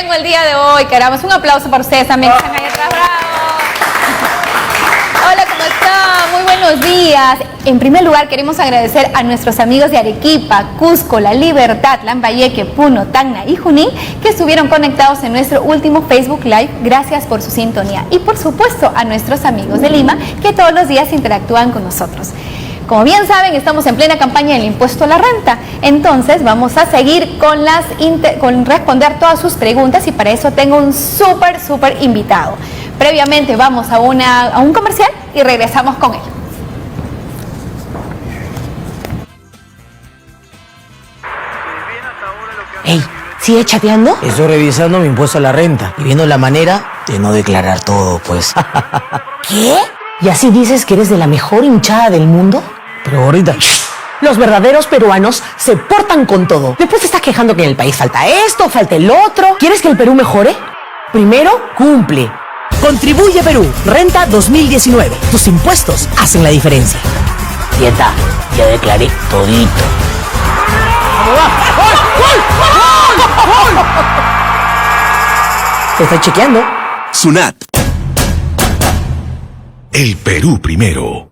tengo el día de hoy, caramba. Un aplauso para ustedes también que están ahí atrás. ¡Bravo! Hola, ¿cómo están? Muy buenos días. En primer lugar, queremos agradecer a nuestros amigos de Arequipa, Cusco, La Libertad, Lambayeque, Puno, Tacna y Junín que estuvieron conectados en nuestro último Facebook Live. Gracias por su sintonía. Y por supuesto a nuestros amigos de Lima que todos los días interactúan con nosotros. Como bien saben, estamos en plena campaña del impuesto a la renta. Entonces vamos a seguir con responder todas sus preguntas y para eso tengo un súper invitado. Previamente vamos a un comercial y regresamos con él. Ey, ¿sigue chateando? Estoy revisando mi impuesto a la renta y viendo la manera de no declarar todo, pues. ¿Qué? ¿Y así dices que eres de la mejor hinchada del mundo? Pero ahorita... Los verdaderos peruanos se portan con todo. Después te estás quejando que en el país falta esto, falta el otro. ¿Quieres que el Perú mejore? Primero, cumple. Contribuye Perú, Renta 2019. Tus impuestos hacen la diferencia. Tieta, ya declaré todito. ¿Te estás chequeando? SUNAT. El Perú primero.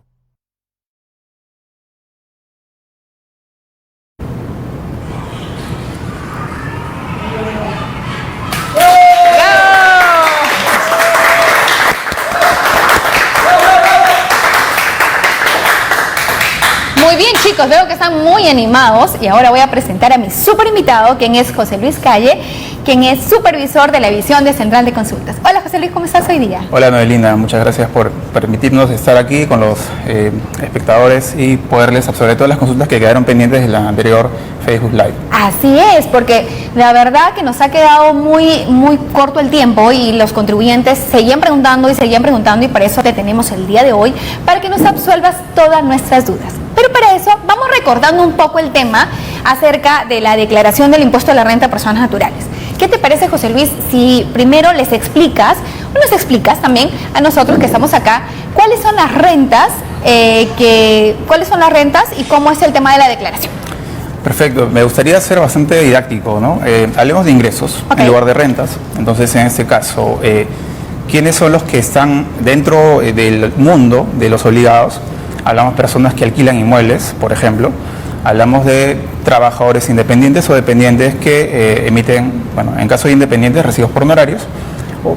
Muy bien, chicos, veo que están muy animados y ahora voy a presentar a mi súper invitado, quien es José Luis Calle, quien es supervisor de la división de Central de Consultas. Hola, José Luis, ¿cómo estás hoy día? Hola, Noelina, muchas gracias por permitirnos estar aquí con los espectadores y poderles absorber todas las consultas que quedaron pendientes de la anterior Facebook Live. Así es, porque la verdad que nos ha quedado muy corto el tiempo y los contribuyentes seguían preguntando y para eso te tenemos el día de hoy, para que nos absuelvas todas nuestras dudas. Pero para eso vamos recordando un poco el tema acerca de la declaración del impuesto a la renta a personas naturales. ¿Qué te parece, José Luis, si primero les explicas, o nos explicas también a nosotros que estamos acá, cuáles son las rentas y cómo es el tema de la declaración? Perfecto, me gustaría ser bastante didáctico, ¿no? Hablemos de ingresos en lugar de rentas. Entonces, en este caso, ¿quiénes son los que están dentro del mundo de los obligados? Hablamos de personas que alquilan inmuebles, por ejemplo. Hablamos de trabajadores independientes o dependientes que emiten, bueno, en caso de independientes, recibos por honorarios,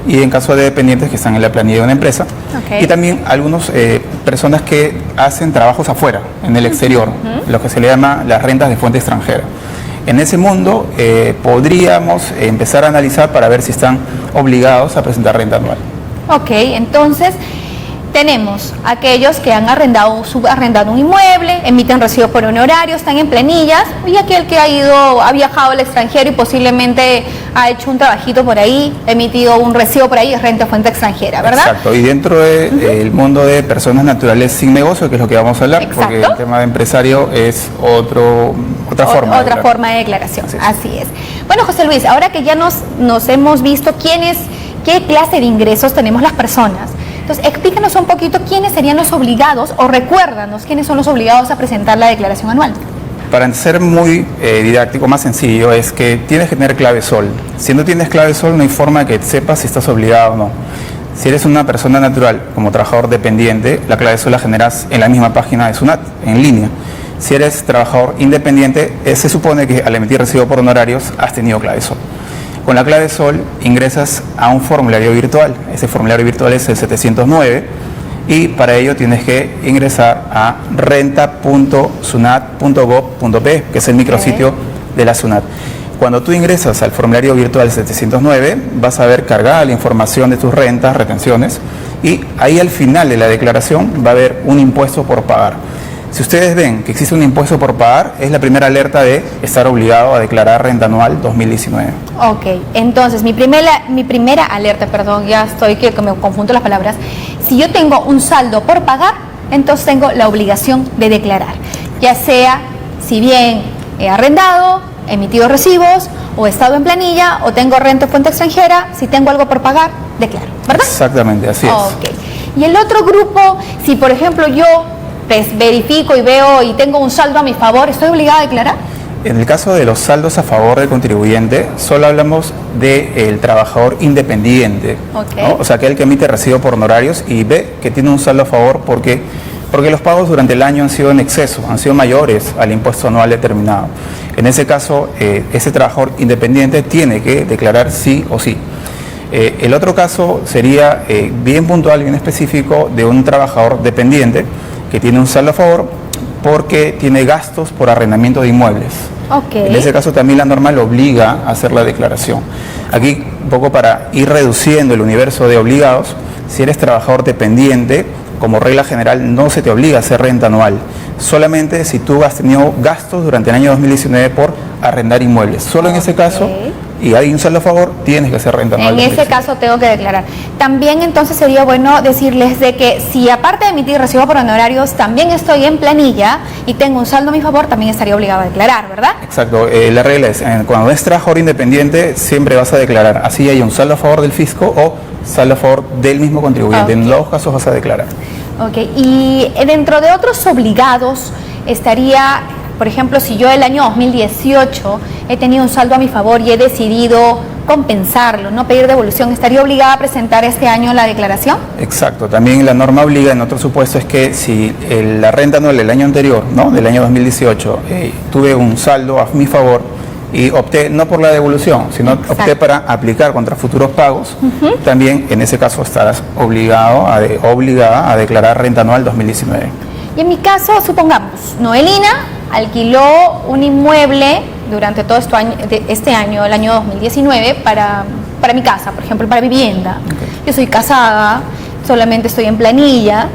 y en caso de dependientes que están en la planilla de una empresa. Okay. Y también algunas personas que hacen trabajos afuera, en el exterior, lo que se le llama las rentas de fuente extranjera. En ese mundo podríamos empezar a analizar para ver si están obligados a presentar renta anual. Ok, entonces tenemos aquellos que han subarrendado un inmueble, emiten recibos por honorarios, están en planillas, y aquel que ha viajado al extranjero y posiblemente ha hecho un trabajito por ahí, emitido un recibo por ahí, es renta fuente extranjera, ¿verdad? Exacto, y dentro del mundo de personas naturales sin negocio, que es lo que vamos a hablar, porque el tema de empresario es otra forma de declaración. Así es. Bueno, José Luis, ahora que ya nos hemos visto qué clase de ingresos tenemos las personas, entonces, explícanos un poquito quiénes serían los obligados o recuérdanos quiénes son los obligados a presentar la declaración anual. Para ser muy didáctico, más sencillo, es que tienes que tener clave SOL. Si no tienes clave SOL, no hay forma de que sepas si estás obligado o no. Si eres una persona natural, como trabajador dependiente, la clave SOL la generas en la misma página de SUNAT, en línea. Si eres trabajador independiente, se supone que al emitir recibo por honorarios has tenido clave SOL. Con la clave SOL ingresas a un formulario virtual. Ese formulario virtual es el 709 y para ello tienes que ingresar a renta.sunat.gov.p, que es el micrositio de la SUNAT. Cuando tú ingresas al formulario virtual 709 vas a ver cargada la información de tus rentas, retenciones, y ahí al final de la declaración va a haber un impuesto por pagar. Si ustedes ven que existe un impuesto por pagar, es la primera alerta de estar obligado a declarar renta anual 2019. Ok, entonces mi primera alerta, perdón, ya estoy que me confundo las palabras. Si yo tengo un saldo por pagar, entonces tengo la obligación de declarar. Ya sea, si bien he arrendado, he emitido recibos, o he estado en planilla, o tengo renta fuente extranjera, si tengo algo por pagar, declaro, ¿verdad? Exactamente, así es. Ok, y el otro grupo, si por ejemplo yo verifico y veo y tengo un saldo a mi favor, ¿estoy obligada a declarar? En el caso de los saldos a favor del contribuyente, solo hablamos del trabajador independiente, ¿no? O sea, aquel que emite recibo por honorarios y ve que tiene un saldo a favor porque los pagos durante el año han sido en exceso, han sido mayores al impuesto anual determinado. En ese caso, ese trabajador independiente tiene que declarar sí o sí. El otro caso sería bien puntual, bien específico, de un trabajador dependiente que tiene un saldo a favor porque tiene gastos por arrendamiento de inmuebles. En ese caso también la norma le obliga a hacer la declaración. Aquí, un poco para ir reduciendo el universo de obligados, si eres trabajador dependiente, como regla general no se te obliga a hacer renta anual, solamente si tú has tenido gastos durante el año 2019 por arrendar inmuebles. Solo en ese caso, y hay un saldo a favor, tienes que hacer renta anual. En ese caso tengo que declarar. También entonces sería bueno decirles de que si aparte de emitir recibo por honorarios, también estoy en planilla y tengo un saldo a mi favor, también estaría obligado a declarar, ¿verdad? Exacto. La regla es, cuando es trabajador independiente, siempre vas a declarar. Así hay un saldo a favor del fisco o saldo a favor del mismo contribuyente. En los dos casos vas a declarar. Y dentro de otros obligados estaría, por ejemplo, si yo el año 2018 he tenido un saldo a mi favor y he decidido compensarlo, no pedir devolución, ¿estaría obligada a presentar este año la declaración? Exacto. También la norma obliga, en otro supuesto, es que si la renta anual del año anterior, ¿no?, del año 2018, tuve un saldo a mi favor y opté no por la devolución, sino opté para aplicar contra futuros pagos, también en ese caso estarás obligada a declarar renta anual 2019. Y en mi caso, supongamos, Noelina alquiló un inmueble durante todo este año, el año 2019, para mi casa, por ejemplo, para vivienda. Yo soy casada, solamente estoy en planilla,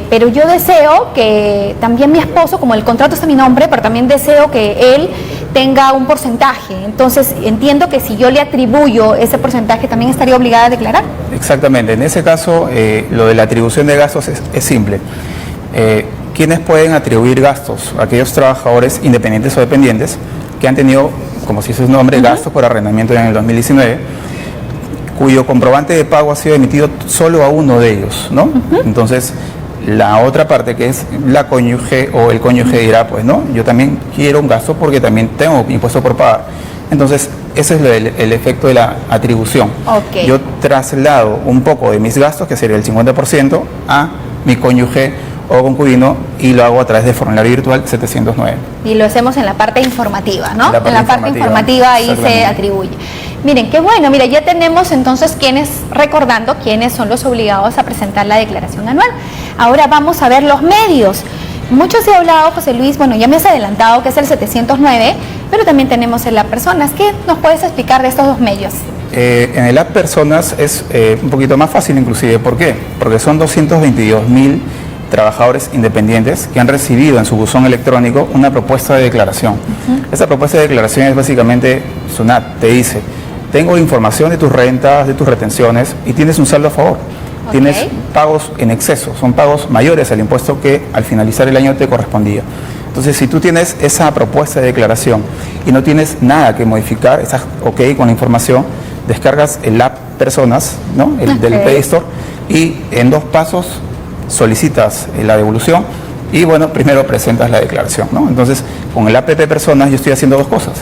pero yo deseo que también mi esposo, como el contrato está a mi nombre, pero también deseo que él tenga un porcentaje. Entonces entiendo que si yo le atribuyo ese porcentaje, también estaría obligada a declarar. Exactamente. En ese caso, lo de la atribución de gastos es simple. ¿Quiénes pueden atribuir gastos? Aquellos trabajadores independientes o dependientes que han tenido, como si dice su nombre, gastos por arrendamiento en el 2019, cuyo comprobante de pago ha sido emitido solo a uno de ellos, ¿no? Entonces, la otra parte, que es la cónyuge o el cónyuge, dirá, pues no, yo también quiero un gasto porque también tengo impuesto por pagar. Entonces, ese es el efecto de la atribución. Yo traslado un poco de mis gastos, que sería el 50%, a mi cónyuge o concubino, y lo hago a través del formulario virtual 709. Y lo hacemos en la parte informativa, ¿no? En la parte informativa ahí se atribuye. Miren, qué bueno, mira, ya tenemos entonces recordando quiénes son los obligados a presentar la declaración anual. Ahora vamos a ver los medios. Mucho se ha hablado, José Luis, bueno, ya me has adelantado que es el 709, pero también tenemos el App Personas. ¿Qué nos puedes explicar de estos dos medios? En el App Personas es un poquito más fácil inclusive. ¿Por qué? Porque son 222.000 trabajadores independientes que han recibido en su buzón electrónico una propuesta de declaración. Esa propuesta de declaración es básicamente, SUNAT te dice, tengo información de tus rentas, de tus retenciones y tienes un saldo a favor. Tienes pagos en exceso, son pagos mayores al impuesto que al finalizar el año te correspondía. Entonces, si tú tienes esa propuesta de declaración y no tienes nada que modificar, estás ok con la información, descargas el App Personas, ¿no?, del Play Store, y en 2 pasos solicitas la devolución y, bueno, primero presentas la declaración, ¿no? Entonces, con el APP Personas yo estoy haciendo 2 cosas.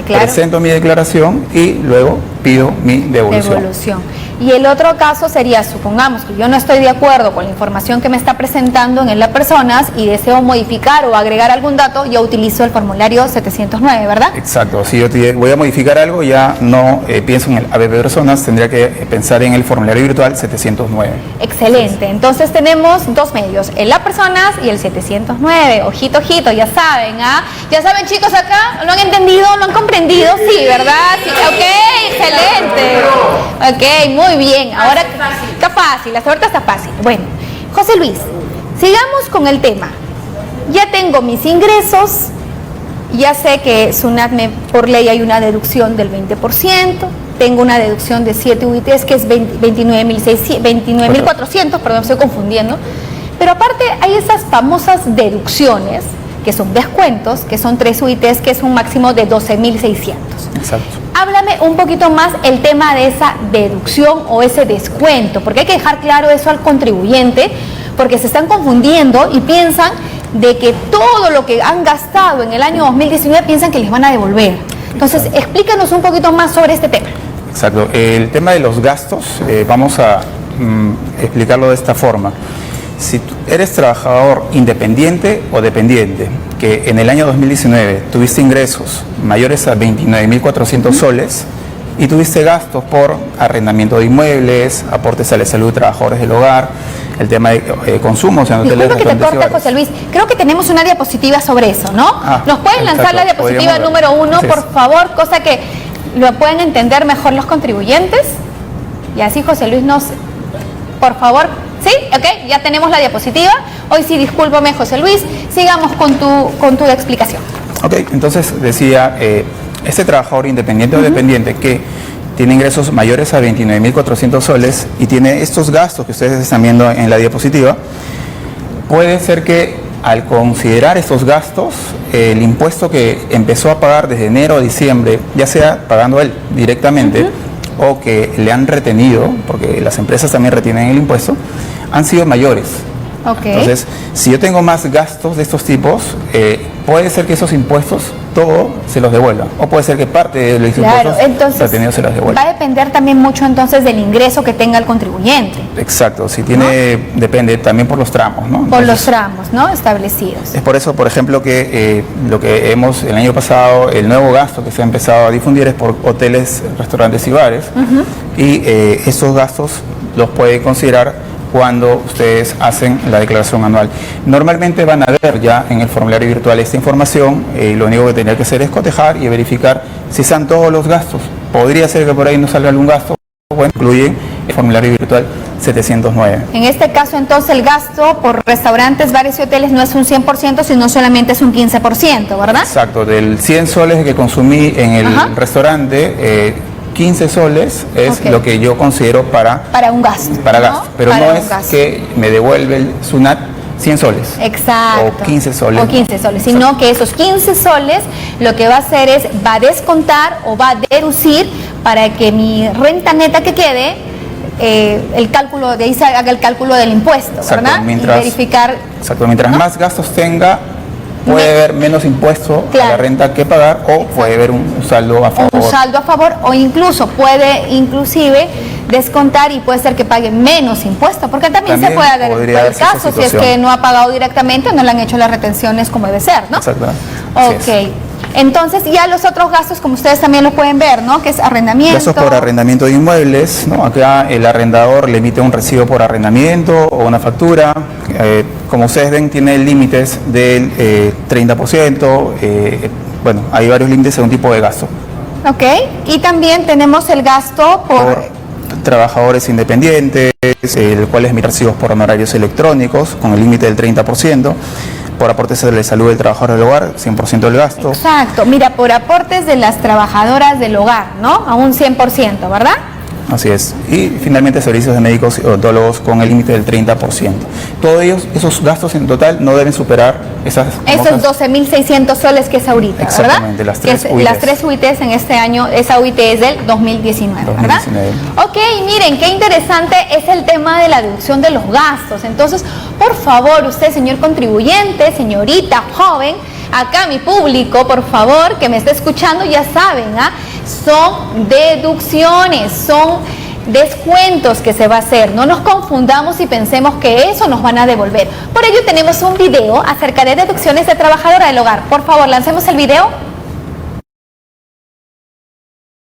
Presento mi declaración y luego pido mi devolución. Y el otro caso sería, supongamos que yo no estoy de acuerdo con la información que me está presentando en el App Personas y deseo modificar o agregar algún dato, yo utilizo el formulario 709, ¿verdad? Exacto. Si yo voy a modificar algo, ya no pienso en el APP Personas, tendría que pensar en el formulario virtual 709. Excelente. Entonces tenemos 2 medios, el App Personas y el 709. Ojito, ojito, ya saben, ¿ah? Ya saben, chicos, acá, ¿lo han entendido? ¿Lo han comprendido? Sí, ¿verdad? Sí. Ok, excelente. Ok, muy bien. Ahora está fácil, hasta ahorita está fácil. Bueno, José Luis, sigamos con el tema. Ya tengo mis ingresos, ya sé que SUNAT por ley hay una deducción del 20%, tengo una deducción de 7 UITs que es 29.400, perdón, me estoy confundiendo. Pero aparte hay esas famosas deducciones, que son descuentos, que son 3 UITs, que es un máximo de 12.600. Exacto. Háblame un poquito más el tema de esa deducción o ese descuento, porque hay que dejar claro eso al contribuyente, porque se están confundiendo y piensan de que todo lo que han gastado en el año 2019 piensan que les van a devolver. Entonces, explícanos un poquito más sobre este tema. Exacto. El tema de los gastos, vamos a explicarlo de esta forma. Si tú eres trabajador independiente o dependiente, que en el año 2019 tuviste ingresos mayores a 29.400 soles y tuviste gastos por arrendamiento de inmuebles, aportes a la salud de trabajadores del hogar, el tema de consumos en hoteles, Disculpa que te restaurantes y corte, bares. José Luis. Creo que tenemos una diapositiva sobre eso, ¿no? ¿Nos pueden lanzar exacto. la diapositiva Podríamos número 1, Así es. por favor? Cosa que lo puedan entender mejor los contribuyentes. Y así José Luis nos... Por favor... ¿Sí? Ok, ya tenemos la diapositiva. Hoy sí, discúlpame, José Luis. Sigamos con tu explicación. Ok, entonces decía, este trabajador independiente o dependiente que tiene ingresos mayores a 29.400 soles y tiene estos gastos que ustedes están viendo en la diapositiva, puede ser que al considerar estos gastos, el impuesto que empezó a pagar desde enero a diciembre, ya sea pagando él directamente o que le han retenido, porque las empresas también retienen el impuesto, han sido mayores. Okay. Entonces, si yo tengo más gastos de estos tipos, puede ser que esos impuestos todo se los devuelvan, o puede ser que parte de los impuestos retenidos se los devuelvan. Va a depender también mucho entonces del ingreso que tenga el contribuyente. Exacto, si tiene, depende también por los tramos, ¿no? Por Entonces, los tramos, ¿no? Establecidos. es por eso, por ejemplo, que lo que hemos el año pasado, el nuevo gasto que se ha empezado a difundir es por hoteles, restaurantes y bares, y esos gastos los puede considerar cuando ustedes hacen la declaración anual. Normalmente van a ver ya en el formulario virtual esta información, lo único que tendría que hacer es cotejar y verificar si están todos los gastos. Podría ser que por ahí no salga algún gasto, bueno, incluye el formulario virtual 709. En este caso, entonces, el gasto por restaurantes, bares y hoteles no es un 100%, sino solamente es un 15%, ¿verdad? Exacto, del 100 soles que consumí en el restaurante, 15 soles es lo que yo considero para un gasto. Para gasto, pero para no es gasto. que me devuelve el SUNAT 100 soles. Exacto. O 15 soles. O 15 soles, sino que esos 15 soles lo que va a hacer es, va a descontar o va a deducir para que mi renta neta que quede, el cálculo, de ahí se haga el cálculo del impuesto, Exacto, ¿verdad? mientras- y verificar. Exacto, mientras más gastos tenga, puede haber menos impuesto a la renta que pagar o puede haber un saldo a favor. Un saldo a favor, o incluso puede descontar y puede ser que pague menos impuestos, porque también se puede dar podría el darse esa caso si es situación. que no ha pagado directamente, no le han hecho las retenciones como debe ser, ¿no? Exacto. Así Ok. es. Entonces ya los otros gastos, como ustedes también lo pueden ver, ¿no? Que es arrendamiento. Gastos por arrendamiento de inmuebles, ¿no? Acá el arrendador le emite un recibo por arrendamiento o una factura. Como ustedes ven, tiene límites del 30%. Bueno, hay varios límites según tipo de gasto. Ok. Y también tenemos el gasto Por trabajadores independientes, el cual emite recibos por honorarios electrónicos con el límite del 30%. Por aportes de la salud del trabajador del hogar, 100% del gasto. Exacto. Mira, por aportes de las trabajadoras del hogar, ¿no? A un 100%, ¿verdad? Así es. Y finalmente servicios de médicos y odontólogos con el límite del 30%. Todos ellos, esos gastos en total no deben superar esas Esos 12.600 soles que es ahorita, ¿verdad? Exactamente, las tres Que es- UITs. Las tres UITs en este año, esa UIT es del 2019, ¿verdad? 2019. Ok, miren, qué interesante es el tema de la deducción de los gastos. Entonces, por favor, usted, señor contribuyente, señorita, joven, acá mi público, por favor, que me está escuchando, ya saben, son deducciones, son descuentos que se va a hacer. No nos confundamos y pensemos que eso nos van a devolver. Por ello tenemos un video acerca de deducciones de trabajadora del hogar. Por favor, lancemos el video.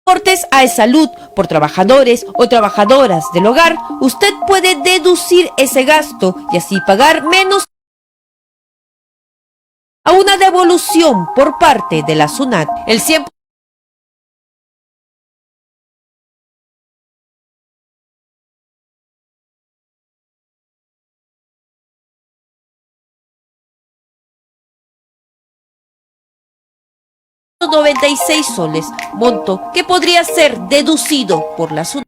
Aportes a salud por trabajadores o trabajadoras del hogar, usted puede deducir ese gasto y así pagar menos a una devolución por parte de la SUNAT. El 100% $96 monto que podría ser deducido por la SUNAT.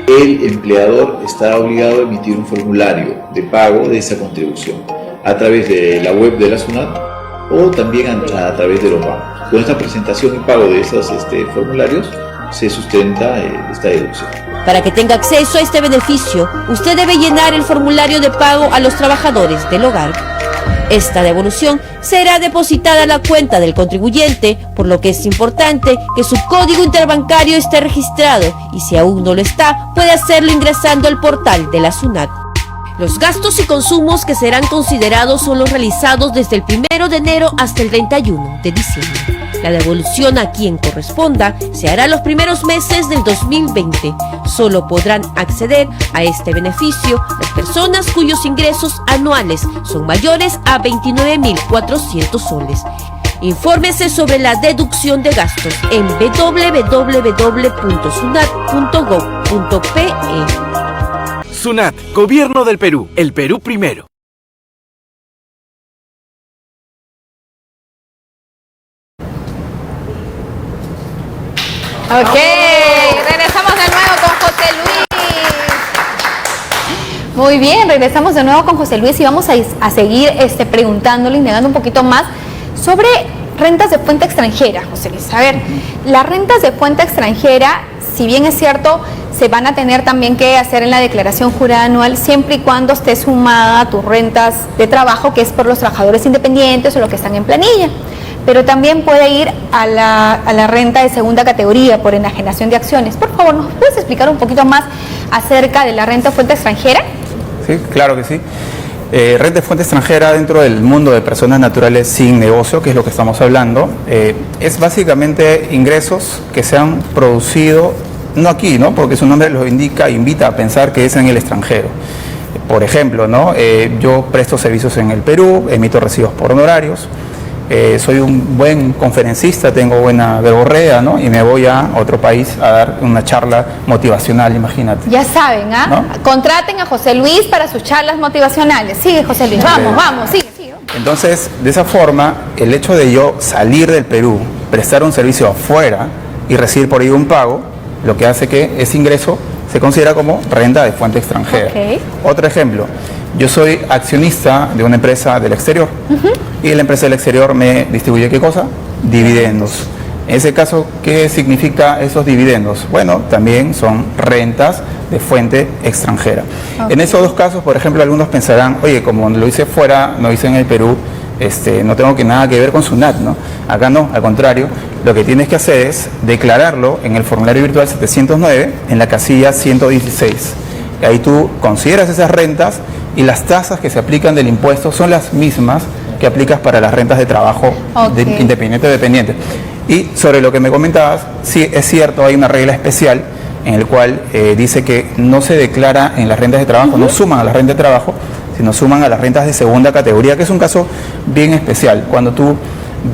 El empleador está obligado a emitir un formulario de pago de esa contribución a través de la web de la SUNAT o también a través de los bancos. Con esta presentación y pago de esos formularios se sustenta esta deducción. Para que tenga acceso a este beneficio, usted debe llenar el formulario de pago a los trabajadores del hogar. Esta devolución será depositada a la cuenta del contribuyente, por lo que es importante que su código interbancario esté registrado y si aún no lo está, puede hacerlo ingresando al portal de la SUNAT. Los gastos y consumos que serán considerados son los realizados desde el 1 de enero hasta el 31 de diciembre. La devolución a quien corresponda se hará los primeros meses del 2020. Solo podrán acceder a este beneficio las personas cuyos ingresos anuales son mayores a 29.400 soles. Infórmese sobre la deducción de gastos en www.sunat.gov.pe. SUNAT, Gobierno del Perú, el Perú primero. Ok, regresamos de nuevo con José Luis. Muy bien, regresamos de nuevo con José Luis y vamos a seguir preguntándole, indagando un poquito más sobre rentas de fuente extranjera, José Luis. A ver, las rentas de fuente extranjera, si bien es cierto, se van a tener también que hacer en la declaración jurada anual siempre y cuando esté sumada a tus rentas de trabajo, que es por los trabajadores independientes o los que están en planilla. Pero también puede ir a la renta de segunda categoría por enajenación de acciones. Por favor, ¿nos puedes explicar un poquito más acerca de la renta de fuente extranjera? Sí, claro que sí. Renta de fuente extranjera dentro del mundo de personas naturales sin negocio, que es lo que estamos hablando, es básicamente ingresos que se han producido, no aquí, ¿no? Porque su nombre lo indica, invita a pensar que es en el extranjero. Por ejemplo, ¿no? Yo presto servicios en el Perú, emito recibos por honorarios, soy un buen conferencista, tengo buena verborrea, ¿no? Y me voy a otro país a dar una charla motivacional, imagínate. Ya saben, ¿ah? ¿No? Contraten a José Luis para sus charlas motivacionales. Sigue, José Luis, vamos, sigue. Entonces, de esa forma, el hecho de yo salir del Perú, prestar un servicio afuera y recibir por ello un pago, lo que hace que ese ingreso se considera como renta de fuente extranjera. Okay. Otro ejemplo, yo soy accionista de una empresa del exterior y la empresa del exterior me distribuye ¿qué cosa? Dividendos. En ese caso, ¿qué significa esos dividendos? Bueno, también son rentas de fuente extranjera. Okay. En esos dos casos, por ejemplo, algunos pensarán, oye, como lo hice fuera, no hice en el Perú, no tengo nada que ver con SUNAT, ¿no? Acá no, al contrario, lo que tienes que hacer es declararlo en el formulario virtual 709 en la casilla 116. Y ahí tú consideras esas rentas y las tasas que se aplican del impuesto son las mismas que aplicas para las rentas de trabajo independiente o dependiente. Y sobre lo que me comentabas, sí es cierto, hay una regla especial en el cual dice que no se declara en las rentas de trabajo, no suman a las rentas de trabajo, sino suman a las rentas de segunda categoría, que es un caso bien especial. Cuando tú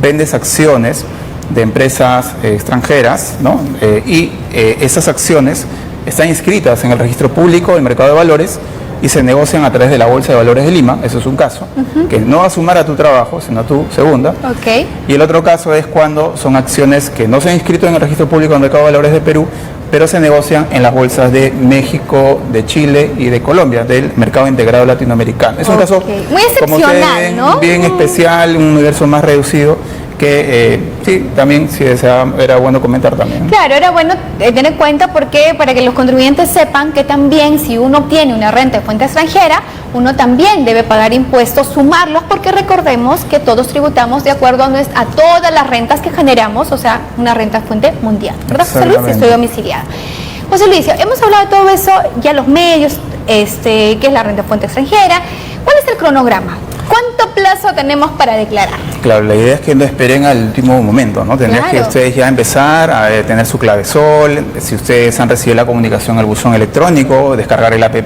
vendes acciones de empresas extranjeras, ¿no? Y esas acciones están inscritas en el registro público del mercado de valores y se negocian a través de la Bolsa de Valores de Lima, eso es un caso, que no va a sumar a tu trabajo, sino a tu segunda. Okay. Y el otro caso es cuando son acciones que no se han inscrito en el registro público del mercado de valores de Perú, pero se negocian en las bolsas de México, de Chile y de Colombia, del mercado integrado latinoamericano. Es un caso muy excepcional, como ven, ¿no? Bien especial, un universo más reducido, que sí, también si era bueno comentar también. Claro, era bueno tener en cuenta porque para que los contribuyentes sepan que también si uno obtiene una renta de fuente extranjera, uno también debe pagar impuestos, sumarlos, porque recordemos que todos tributamos de acuerdo a todas las rentas que generamos, o sea, una renta de fuente mundial, ¿verdad, José Luis? Estoy domiciliada. José Luis, hemos hablado de todo eso, ya los medios, qué es la renta de fuente extranjera. ¿Cuál es el cronograma? ¿Cuánto plazo tenemos para declarar? Claro, la idea es que no esperen al último momento, ¿no? Tendrían que ustedes ya empezar a tener su clavesol, si ustedes han recibido la comunicación al buzón electrónico, descargar el app,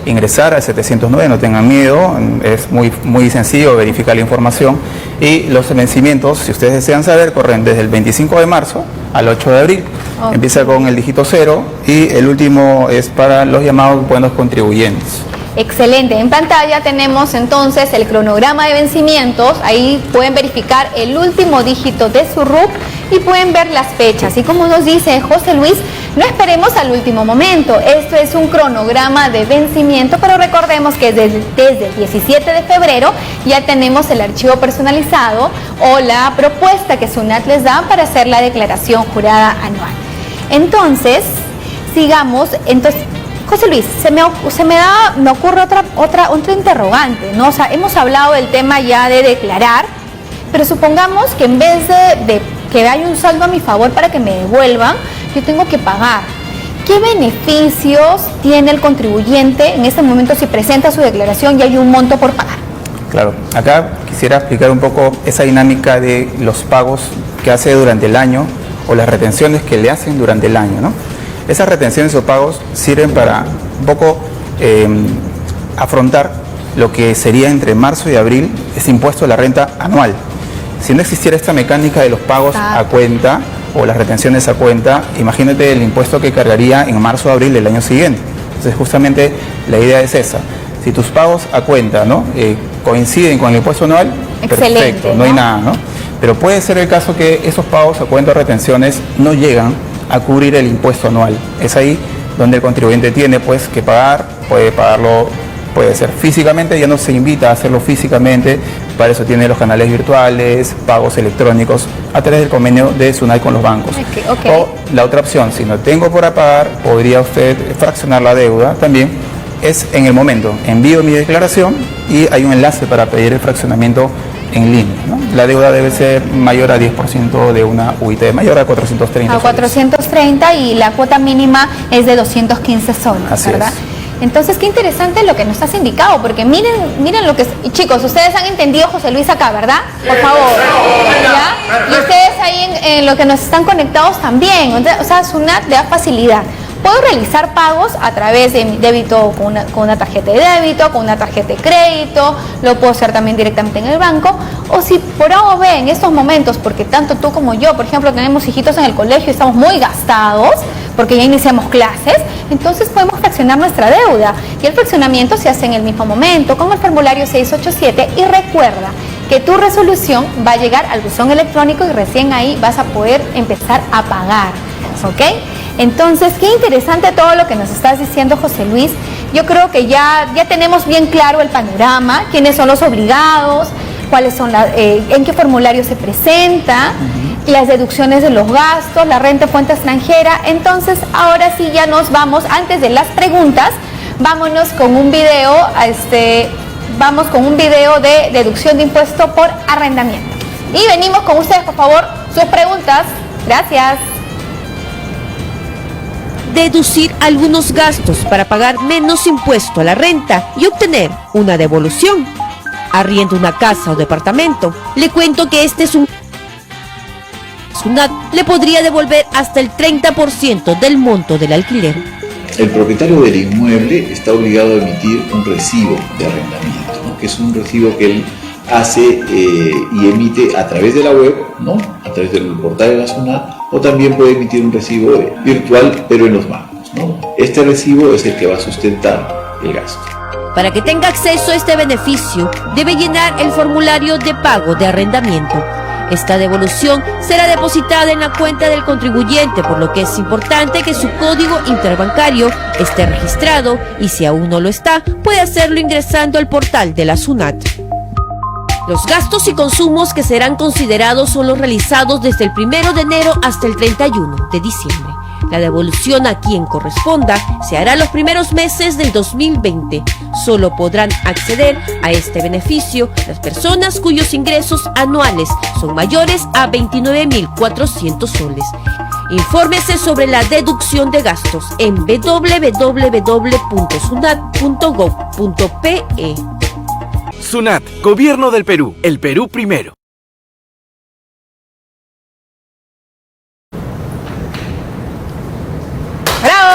ingresar al 709, no tengan miedo, es muy sencillo verificar la información. Y los vencimientos, si ustedes desean saber, corren desde el 25 de marzo al 8 de abril. Okay. Empieza con el dígito 0 y el último es para los llamados buenos contribuyentes. Excelente, en pantalla tenemos entonces el cronograma de vencimientos, ahí pueden verificar el último dígito de su RUC y pueden ver las fechas. Y como nos dice José Luis, no esperemos al último momento, esto es un cronograma de vencimiento, pero recordemos que desde el 17 de febrero ya tenemos el archivo personalizado o la propuesta que SUNAT les da para hacer la declaración jurada anual. Entonces, sigamos, entonces, José Luis, me ocurre otra interrogante, ¿no? O sea, hemos hablado del tema ya de declarar, pero supongamos que en vez de que haya un saldo a mi favor para que me devuelvan, yo tengo que pagar. ¿Qué beneficios tiene el contribuyente en este momento si presenta su declaración y hay un monto por pagar? Claro, acá quisiera explicar un poco esa dinámica de los pagos que hace durante el año o las retenciones que le hacen durante el año, ¿no? Esas retenciones o pagos sirven para un poco afrontar lo que sería entre marzo y abril ese impuesto a la renta anual. Si no existiera esta mecánica de los pagos a cuenta o las retenciones a cuenta, imagínate el impuesto que cargaría en marzo o abril del año siguiente. Entonces justamente la idea es esa. Si tus pagos a cuenta, ¿no? Coinciden con el impuesto anual, excelente, perfecto, no hay nada, ¿no? Pero puede ser el caso que esos pagos a cuenta o retenciones no llegan a cubrir el impuesto anual. Es ahí donde el contribuyente tiene pues que pagar, puede pagarlo, puede ser físicamente, ya no se invita a hacerlo físicamente, para eso tiene los canales virtuales, pagos electrónicos, a través del convenio de SUNAT con los bancos. Okay. O la otra opción, si no tengo para pagar, podría usted fraccionar la deuda también, es en el momento, envío mi declaración y hay un enlace para pedir el fraccionamiento en línea, ¿no? La deuda debe ser mayor a 10% de una UIT, mayor a 430 a 430 y la cuota mínima es de 215 soles, así ¿verdad? Es. Entonces, qué interesante lo que nos has indicado, porque miren lo que... Y chicos, ustedes han entendido José Luis acá, ¿verdad? Por favor. ¿Ya? Y ustedes ahí en lo que nos están conectados también. O sea, SUNAT le da facilidad. Puedo realizar pagos a través de mi débito con una tarjeta de débito, con una tarjeta de crédito, lo puedo hacer también directamente en el banco, o si por A o B en estos momentos, porque tanto tú como yo, por ejemplo, tenemos hijitos en el colegio y estamos muy gastados, porque ya iniciamos clases, entonces podemos fraccionar nuestra deuda, y el fraccionamiento se hace en el mismo momento, con el formulario 687, y recuerda que tu resolución va a llegar al buzón electrónico y recién ahí vas a poder empezar a pagar, ¿ok? Entonces, qué interesante todo lo que nos estás diciendo, José Luis. Yo creo que ya tenemos bien claro el panorama, quiénes son los obligados, cuáles son en qué formulario se presenta, las deducciones de los gastos, la renta de fuente extranjera. Entonces, ahora sí ya nos vamos, antes de las preguntas, vámonos con un video, vamos con un video de deducción de impuesto por arrendamiento. Y venimos con ustedes, por favor, sus preguntas. Gracias. Deducir algunos gastos para pagar menos impuesto a la renta y obtener una devolución. Arrienda una casa o departamento. Le cuento que este es un... SUNAT le podría devolver hasta el 30% del monto del alquiler. El propietario del inmueble está obligado a emitir un recibo de arrendamiento, ¿no? Que es un recibo que él hace y emite a través de la web, ¿no? A través del portal de la SUNAT, o también puede emitir un recibo virtual, pero en los bancos, ¿no? Este recibo es el que va a sustentar el gasto. Para que tenga acceso a este beneficio, debe llenar el formulario de pago de arrendamiento. Esta devolución será depositada en la cuenta del contribuyente, por lo que es importante que su código interbancario esté registrado y si aún no lo está, puede hacerlo ingresando al portal de la SUNAT. Los gastos y consumos que serán considerados son los realizados desde el 1 de enero hasta el 31 de diciembre. La devolución a quien corresponda se hará los primeros meses del 2020. Solo podrán acceder a este beneficio las personas cuyos ingresos anuales son mayores a 29.400 soles. Infórmese sobre la deducción de gastos en www.sunat.gov.pe. SUNAT, Gobierno del Perú, el Perú primero. ¡Bravo!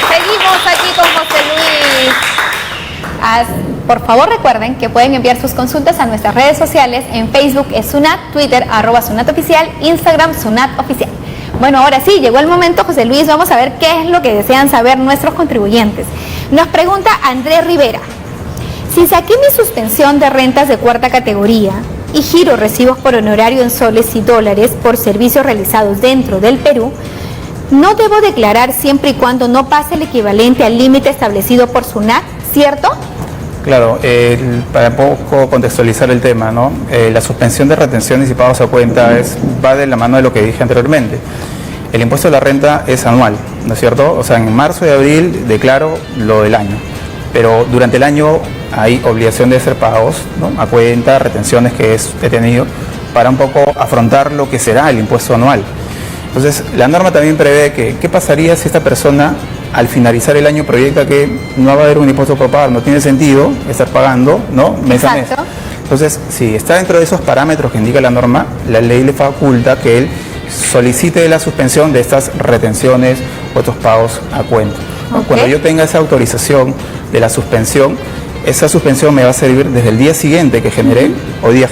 Seguimos aquí con José Luis. Por favor recuerden que pueden enviar sus consultas a nuestras redes sociales. En Facebook es SUNAT, Twitter @SUNAToficial, Instagram SUNAToficial. Bueno, ahora sí, llegó el momento, José Luis, vamos a ver qué es lo que desean saber nuestros contribuyentes. Nos pregunta Andrés Rivera: si saqué mi suspensión de rentas de cuarta categoría y giro recibos por honorario en soles y dólares por servicios realizados dentro del Perú, ¿no debo declarar siempre y cuando no pase el equivalente al límite establecido por SUNAT, cierto? Claro, para un poco contextualizar el tema, ¿no? La suspensión de retenciones y pagos a cuenta va de la mano de lo que dije anteriormente. el impuesto de la renta es anual, ¿no es cierto? O sea, en marzo y abril declaro lo del año, pero durante el año hay obligación de hacer pagos, ¿no?, a cuenta, retenciones que he tenido, para un poco afrontar lo que será el impuesto anual. Entonces, la norma también prevé que, ¿qué pasaría si esta persona al finalizar el año proyecta que no va a haber un impuesto por pagar? No tiene sentido estar pagando, ¿no?, mes a mes. Entonces, si está dentro de esos parámetros que indica la norma, la ley le faculta que él solicite la suspensión de estas retenciones o estos pagos a cuenta. Okay. Cuando yo tenga esa autorización de la suspensión, esa suspensión me va a servir desde el día siguiente que generé. Hoy día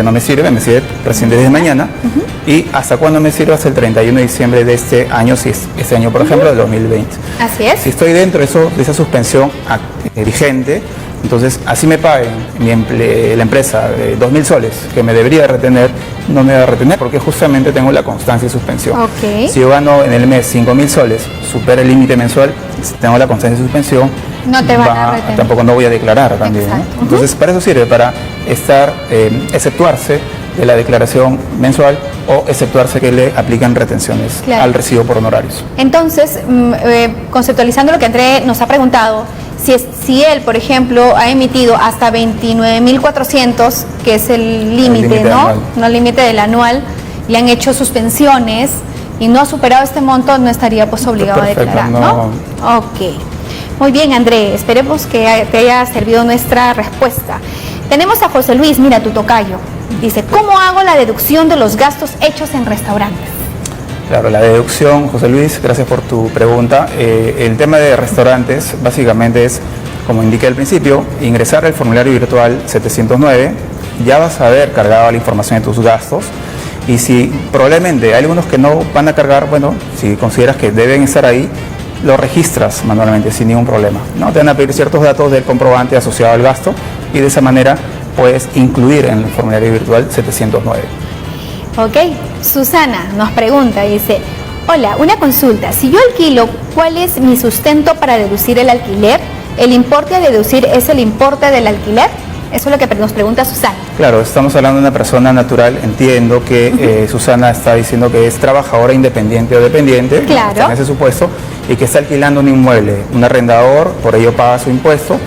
no me sirve recién desde mañana. Y hasta cuándo me sirve, hasta el 31 de diciembre de este año, si es este año, por ejemplo, del 2020. Así es. Si estoy dentro de esa suspensión vigente, entonces así me paguen la empresa 2.000 soles que me debería retener, no me va a retener porque justamente tengo la constancia de suspensión. Okay. Si yo gano en el mes 5.000 soles, supera el límite mensual, tengo la constancia de suspensión, no te van a retener. Tampoco no voy a declarar también, ¿no? Entonces, para eso sirve, para exceptuarse de la declaración mensual o exceptuarse que le aplican retenciones al recibo por honorarios. Entonces, conceptualizando lo que André nos ha preguntado, si él, por ejemplo, ha emitido hasta 29.400, que es el límite, ¿no? No el límite del anual, le han hecho suspensiones y no ha superado este monto, no estaría pues obligado a declarar, ¿no? Ok. Muy bien, André, esperemos que te haya servido nuestra respuesta. Tenemos a José Luis, mira, tu tocayo. Dice, ¿cómo hago la deducción de los gastos hechos en restaurantes? Claro, la deducción, José Luis, gracias por tu pregunta. El tema de restaurantes básicamente es, como indiqué al principio, ingresar al formulario virtual 709, ya vas a haber cargado la información de tus gastos, y si probablemente hay algunos que no van a cargar, bueno, si consideras que deben estar ahí, lo registras manualmente sin ningún problema, ¿no? Te van a pedir ciertos datos del comprobante asociado al gasto y de esa manera puedes incluir en el formulario virtual 709. Ok, Susana nos pregunta, dice, hola, una consulta, si yo alquilo, ¿cuál es mi sustento para deducir el alquiler? ¿El importe a deducir es el importe del alquiler? Eso es lo que nos pregunta Susana. Claro, estamos hablando de una persona natural, entiendo que Susana está diciendo que es trabajadora independiente o dependiente, claro, está en ese supuesto, y que está alquilando un inmueble, un arrendador, por ello paga su impuesto.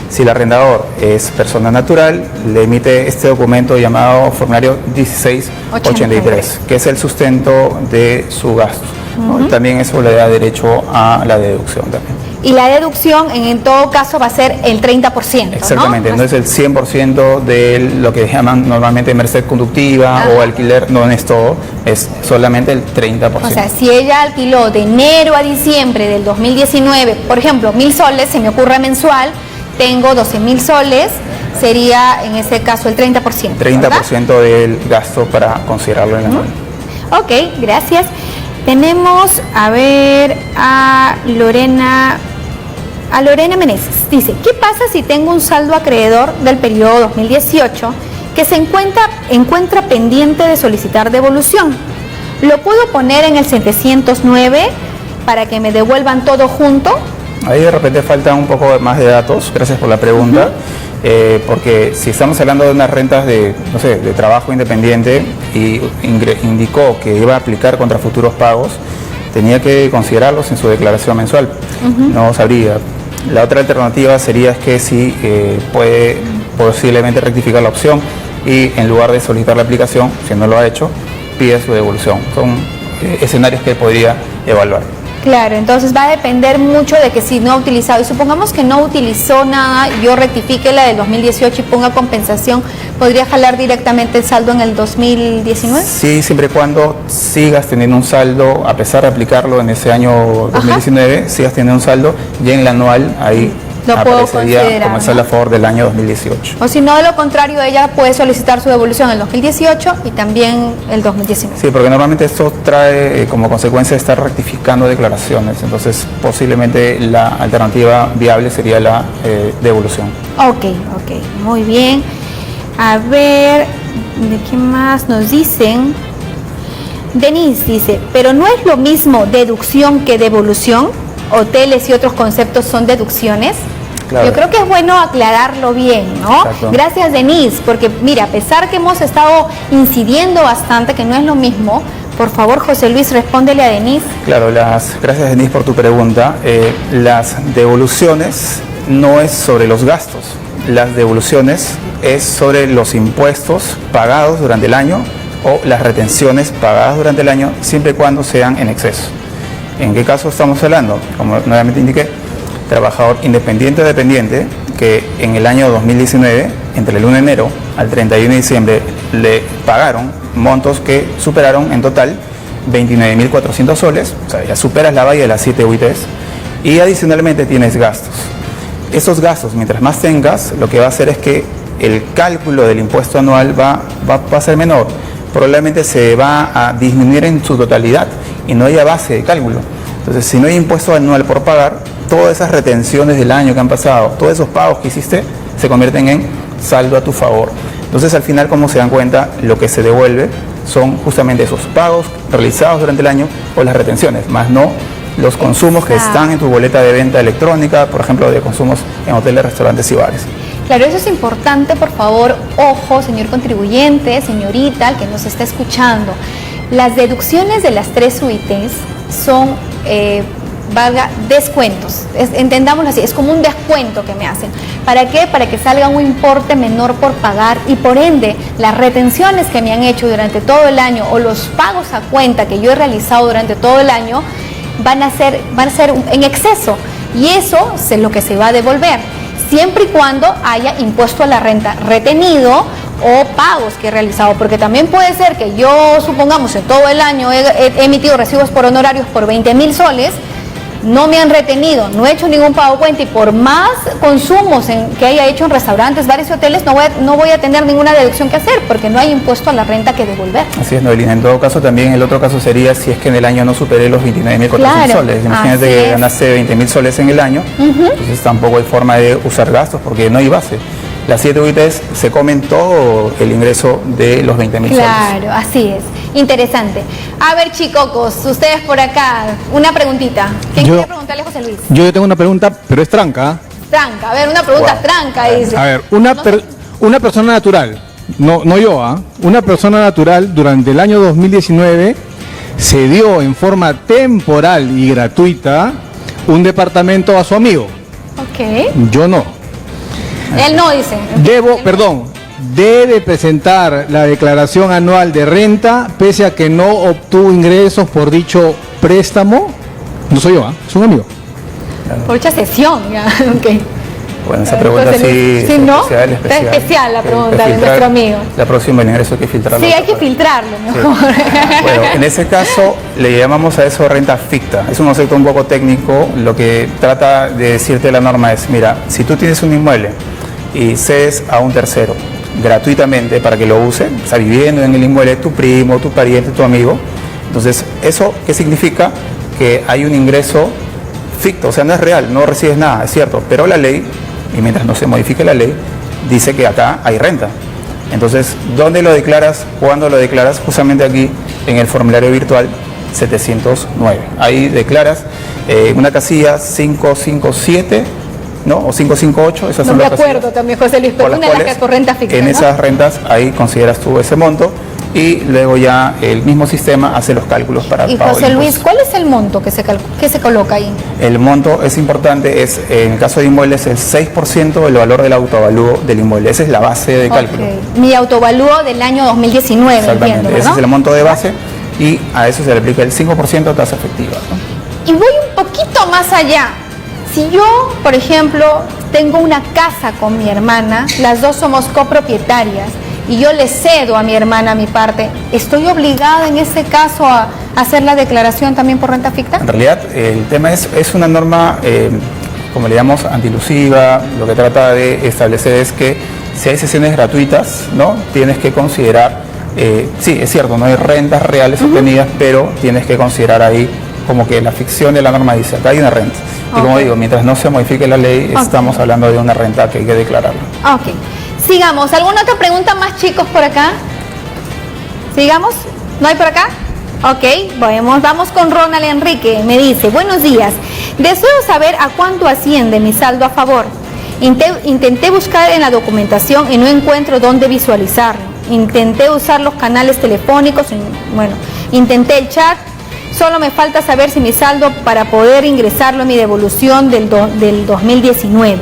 Si el arrendador es persona natural, le emite este documento llamado formulario 1683, que es el sustento de su gasto, ¿no? También eso le da derecho a la deducción también. Y la deducción en todo caso va a ser el 30%, exactamente, no es el 100% de lo que llaman normalmente merced conductiva o alquiler, no es todo, es solamente el 30%. O sea, si ella alquiló de enero a diciembre del 2019, por ejemplo, 1.000 soles, se me ocurre mensual, tengo 12.000 soles, sería en ese caso el 30%. 30% del gasto para considerarlo en la anual. Ok, gracias. Tenemos, a ver, a Lorena Meneses. Dice, ¿qué pasa si tengo un saldo acreedor del periodo 2018 que se encuentra pendiente de solicitar devolución? ¿Lo puedo poner en el 709 para que me devuelvan todo junto? Ahí de repente faltan un poco más de datos, gracias por la pregunta, porque si estamos hablando de unas rentas de, no sé, de trabajo independiente y indicó que iba a aplicar contra futuros pagos, tenía que considerarlos en su declaración mensual, no sabría. La otra alternativa sería que si puede posiblemente rectificar la opción y en lugar de solicitar la aplicación, si no lo ha hecho, pide su devolución. Son escenarios que podría evaluar. Claro, entonces va a depender mucho de que si no ha utilizado, y supongamos que no utilizó nada, yo rectifique la del 2018 y ponga compensación, ¿podría jalar directamente el saldo en el 2019? Sí, siempre y cuando sigas teniendo un saldo, a pesar de aplicarlo en ese año 2019, sigas teniendo un saldo, ya en el anual ahí lo puedo aparecería considerar, como el saldo a favor del año 2018. O si no, de lo contrario, ella puede solicitar su devolución en el 2018 y también el 2019. Sí, porque normalmente esto trae como consecuencia estar rectificando declaraciones, entonces posiblemente la alternativa viable sería la devolución. Ok, muy bien. A ver, ¿de qué más nos dicen? Denise dice, pero no es lo mismo deducción que devolución. Hoteles y otros conceptos son deducciones. Claro. Yo creo que es bueno aclararlo bien, ¿no? Exacto. Gracias, Denise, porque mira, a pesar que hemos estado incidiendo bastante que no es lo mismo, Por favor, José Luis, respóndele a Denise. Claro, gracias Denise por tu pregunta. Las devoluciones no es sobre los gastos, las devoluciones es sobre los impuestos pagados durante el año o las retenciones pagadas durante el año, siempre y cuando sean en exceso. ¿En qué caso estamos hablando? Como nuevamente indiqué, trabajador independiente o dependiente que en el año 2019, entre el 1 de enero al 31 de diciembre, le pagaron montos que superaron en total 29.400 soles, o sea, ya superas la valla de las 7 UITs, y adicionalmente tienes gastos. Esos gastos, mientras más tengas, lo que va a hacer es que el cálculo del impuesto anual va a ser menor, probablemente se va a disminuir en su totalidad y no haya base de cálculo. Entonces, si no hay impuesto anual por pagar, todas esas retenciones del año que han pasado, todos esos pagos que hiciste, se convierten en saldo a tu favor. Entonces, al final, como se dan cuenta, lo que se devuelve son justamente esos pagos realizados durante el año o las retenciones, más no los consumos que están en tu boleta de venta electrónica, por ejemplo, de consumos en hoteles, restaurantes y bares. Claro, eso es importante, por favor, ojo, señor contribuyente, señorita, que nos está escuchando. Las deducciones de las 3 UITs son, descuentos, entendámoslo así, es como un descuento que me hacen. ¿Para qué? Para que salga un importe menor por pagar y por ende las retenciones que me han hecho durante todo el año o los pagos a cuenta que yo he realizado durante todo el año van a ser en exceso y eso es lo que se va a devolver, siempre y cuando haya impuesto a la renta retenido o pagos que he realizado, porque también puede ser que yo, supongamos, en todo el año he emitido recibos por honorarios por 20.000 soles, no me han retenido, no he hecho ningún pago a cuenta y por más consumos que haya hecho en restaurantes, bares y hoteles, no voy a tener ninguna deducción que hacer porque no hay impuesto a la renta que devolver. Así es, Noelina. En todo caso, también el otro caso sería si es que en el año no superé los 29.400 soles. Imagínate que ganaste 20.000 soles en el año, entonces tampoco hay forma de usar gastos porque no hay base. Las 7 UITs se comen todo el ingreso de los 20.000 soles. Claro, así es. Interesante. A ver, chicocos, ustedes por acá, una preguntita. ¿Quién quiere preguntarle a José Luis? Yo tengo una pregunta, pero es tranca. Tranca, a ver, una pregunta tranca, dice. A ver, una persona natural, no yo, una persona natural durante el año 2019 se dio en forma temporal y gratuita un departamento a su amigo. Ok. Yo no. Él no dice. Debe presentar la declaración anual de renta pese a que no obtuvo ingresos por dicho préstamo. No soy yo, es un amigo. Por dicha sesión, ya. Okay. Bueno, esa pregunta sí, ¿sí no? especial. Está especial la pregunta de nuestro amigo. La próxima, el ingreso hay que filtrarlo. Sí, hay que filtrarlo mejor. Sí. Bueno, en ese caso le llamamos a eso renta ficta. Es un concepto un poco técnico. Lo que trata de decirte la norma es, mira, si tú tienes un inmueble y cedes a un tercero gratuitamente para que lo use, está viviendo en el inmueble tu primo, tu pariente, tu amigo, entonces, ¿eso qué significa? Que hay un ingreso ficto, o sea, no es real, no recibes nada, es cierto, pero la ley, y mientras no se modifique la ley, dice que acá hay renta. Entonces, ¿dónde lo declaras? ¿Cuándo lo declaras? Justamente aquí en el formulario virtual 709. Ahí declaras una casilla 557, ¿no? O 558, esas son las casillas. No me acuerdo también, José Luis, pero una de las que por renta ficta, en ¿no? esas rentas, ahí consideras tú ese monto y luego ya el mismo sistema hace los cálculos para el pago. Y José Luis, ¿cuál es el monto que se coloca ahí? El monto es importante, es en el caso de inmuebles el 6% del valor del autoavalúo del inmueble. Esa es la base de cálculo. Mi autoavalúo del año 2019, exactamente, entiendo, ese es el monto de base y a eso se le aplica el 5% tasa efectiva, ¿no? Y voy un poquito más allá. Si yo, por ejemplo, tengo una casa con mi hermana, las dos somos copropietarias, y yo le cedo a mi hermana mi parte, ¿estoy obligada en ese caso a hacer la declaración también por renta ficta? En realidad, el tema es una norma, como le llamamos, antilusiva. Lo que trata de establecer es que si hay sesiones gratuitas, ¿no? Tienes que considerar, sí, es cierto, no hay rentas reales obtenidas, pero tienes que considerar ahí como que la ficción de la norma dice, acá hay una renta. Y como digo, mientras no se modifique la ley, estamos hablando de una renta que hay que declararla. Ok. Sigamos. ¿Alguna otra pregunta más, chicos, por acá? ¿Sigamos? ¿No hay por acá? Ok, vamos con Ronald Enrique. Me dice, buenos días. Deseo saber a cuánto asciende mi saldo a favor. Intenté buscar en la documentación y no encuentro dónde visualizarlo. Intenté usar los canales telefónicos, bueno, Intenté el chat, solo me falta saber si mi saldo para poder ingresarlo en mi devolución del 2019.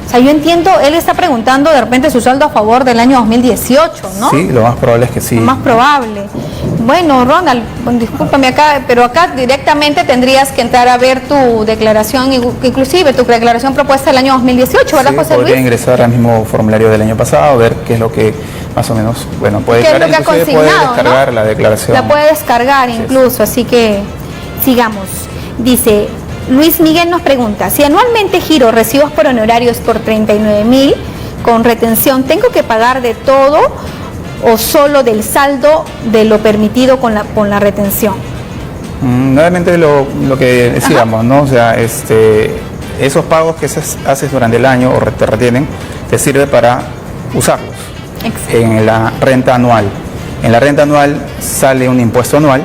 O sea, yo entiendo, él está preguntando de repente su saldo a favor del año 2018, ¿no? Sí, lo más probable es que sí. Lo más probable. Bueno, Ronald, discúlpame acá, pero acá directamente tendrías que entrar a ver tu declaración, inclusive tu declaración propuesta del año 2018, ¿verdad, sí, José Luis? podría ingresar al mismo formulario del año pasado, ver qué es lo que más o menos, bueno, puede declarar, inclusive puede descargar, ¿no?, la declaración. La puede descargar incluso, así que sigamos. Dice, Luis Miguel nos pregunta, si anualmente giro recibos por honorarios por 39.000 con retención, ¿tengo que pagar de todo o solo del saldo de lo permitido con la retención? Nuevamente lo que decíamos, ¿no? O sea, esos pagos que haces durante el año o te retienen, te sirve para usarlos. Exacto. En la renta anual. En la renta anual sale un impuesto anual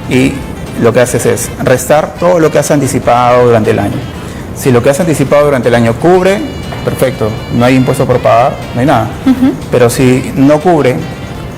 y lo que haces es restar todo lo que has anticipado durante el año. Si lo que has anticipado durante el año cubre, perfecto, no hay impuesto por pagar, no hay nada. Pero si no cubre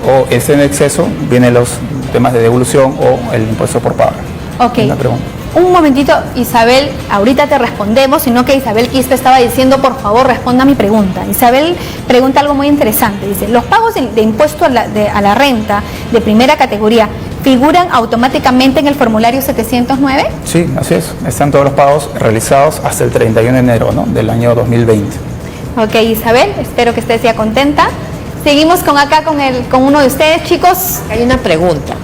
o es en exceso, vienen los temas de devolución o el impuesto por pagar. Ok. Una pregunta. Un momentito, Isabel, ahorita te respondemos, sino que Isabel Quispe estaba diciendo, por favor, responda a mi pregunta. Isabel pregunta algo muy interesante, dice, ¿los pagos de impuesto a la renta de primera categoría figuran automáticamente en el formulario 709? Sí, así es. Están todos los pagos realizados hasta el 31 de enero, ¿no?, del año 2020. Ok, Isabel, espero que estés ya contenta. Seguimos con uno de ustedes, chicos. Hay una pregunta.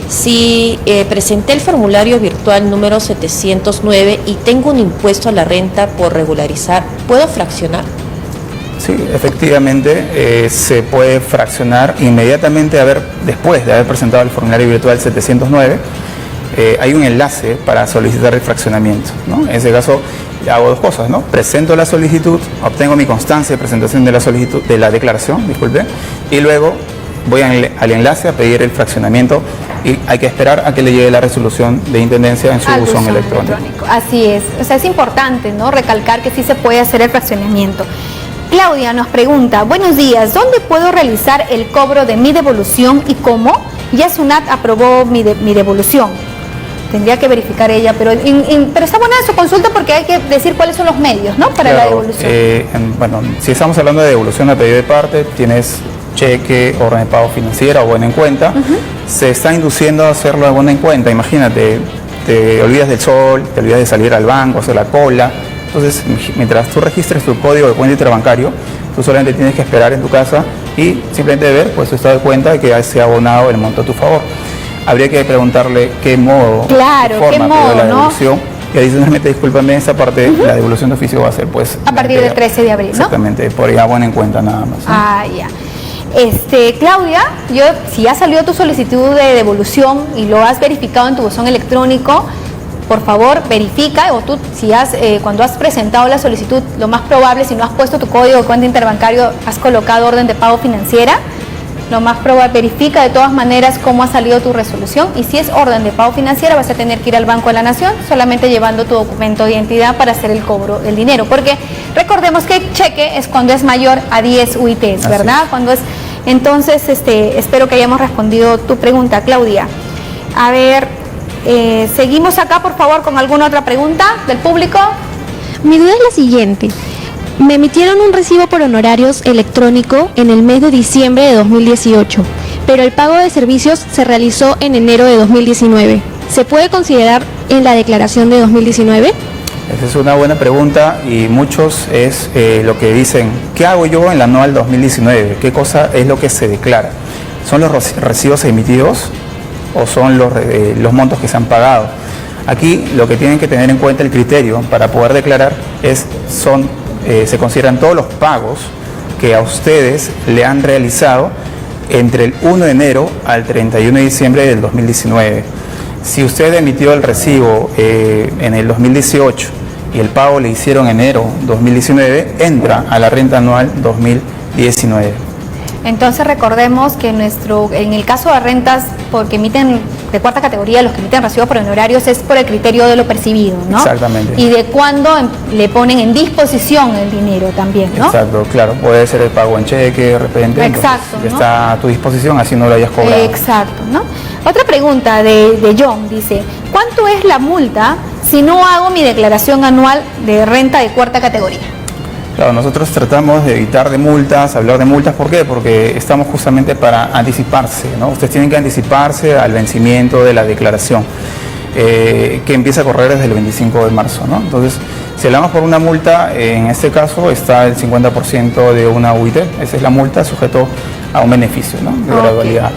Si presenté el formulario virtual número 709 y tengo un impuesto a la renta por regularizar, ¿puedo fraccionar? Sí, efectivamente se puede fraccionar inmediatamente después de haber presentado el formulario virtual 709. Hay un enlace para solicitar el fraccionamiento, ¿no? En ese caso hago dos cosas, ¿no? Presento la solicitud, obtengo mi constancia de presentación de la solicitud, de la declaración, disculpe, y luego voy al enlace a pedir el fraccionamiento y hay que esperar a que le llegue la resolución de intendencia en su buzón electrónico. Así es, o sea, es importante, ¿no?, recalcar que sí se puede hacer el fraccionamiento. Claudia nos pregunta, buenos días, ¿dónde puedo realizar el cobro de mi devolución y cómo? Ya SUNAT aprobó mi devolución. Tendría que verificar ella, pero está buena su consulta porque hay que decir cuáles son los medios, ¿no?, para la devolución. Bueno, si estamos hablando de devolución a pedido de parte, tienes cheque, orden de pago financiera o buena en cuenta. Se está induciendo a hacerlo de buena en cuenta. Imagínate, te olvidas del sol, te olvidas de salir al banco, hacer la cola. Entonces, mientras tú registres tu código de cuenta interbancario, tú solamente tienes que esperar en tu casa y simplemente ver pues tu estado de cuenta de que ya se ha abonado el monto a tu favor. Habría que preguntarle qué modo, qué modo, la ¿no? devolución. Y adicionalmente, discúlpame, esa parte, la devolución de oficio va a ser pues a partir del 13 de abril, ¿no? Exactamente, por ya buena en cuenta nada más, ¿no? Ah, ya. Claudia, si ya salió tu solicitud de devolución y lo has verificado en tu buzón electrónico, por favor verifica, o tú cuando has presentado la solicitud, lo más probable, si no has puesto tu código de cuenta interbancario, has colocado orden de pago financiera, lo más probable, verifica de todas maneras cómo ha salido tu resolución, y si es orden de pago financiera vas a tener que ir al Banco de la Nación solamente llevando tu documento de identidad para hacer el cobro del dinero, porque recordemos que el cheque es cuando es mayor a 10 UITs, ¿verdad? Entonces, espero que hayamos respondido tu pregunta, Claudia. A ver, seguimos acá, por favor, con alguna otra pregunta del público. Mi duda es la siguiente. Me emitieron un recibo por honorarios electrónico en el mes de diciembre de 2018, pero el pago de servicios se realizó en enero de 2019. ¿Se puede considerar en la declaración de 2019? Esa es una buena pregunta y muchos es lo que dicen, ¿qué hago yo en la anual 2019? ¿Qué cosa es lo que se declara? ¿Son los recibos emitidos o son los montos que se han pagado? Aquí lo que tienen que tener en cuenta el criterio para poder declarar se consideran todos los pagos que a ustedes le han realizado entre el 1 de enero al 31 de diciembre del 2019. Si usted emitió el recibo en el 2018 y el pago le hicieron en enero 2019, entra a la renta anual 2019. Entonces recordemos que en el caso de rentas porque emiten de cuarta categoría, los que emiten recibos por honorarios, es por el criterio de lo percibido, ¿no? Exactamente. Y de cuándo le ponen en disposición el dinero también, ¿no? Exacto, claro. Puede ser el pago en cheque de repente. Exacto, ¿no? ¿no? Está a tu disposición, así no lo hayas cobrado. Exacto, ¿no? Otra pregunta de John, dice, ¿cuánto es la multa si no hago mi declaración anual de renta de cuarta categoría? Claro, nosotros tratamos de evitar de multas, hablar de multas, ¿por qué? Porque estamos justamente para anticiparse, ¿no? Ustedes tienen que anticiparse al vencimiento de la declaración, que empieza a correr desde el 25 de marzo, ¿no? Entonces, si hablamos por una multa, en este caso está el 50% de una UIT, esa es la multa, sujeto a un beneficio, ¿no? De gradualidad.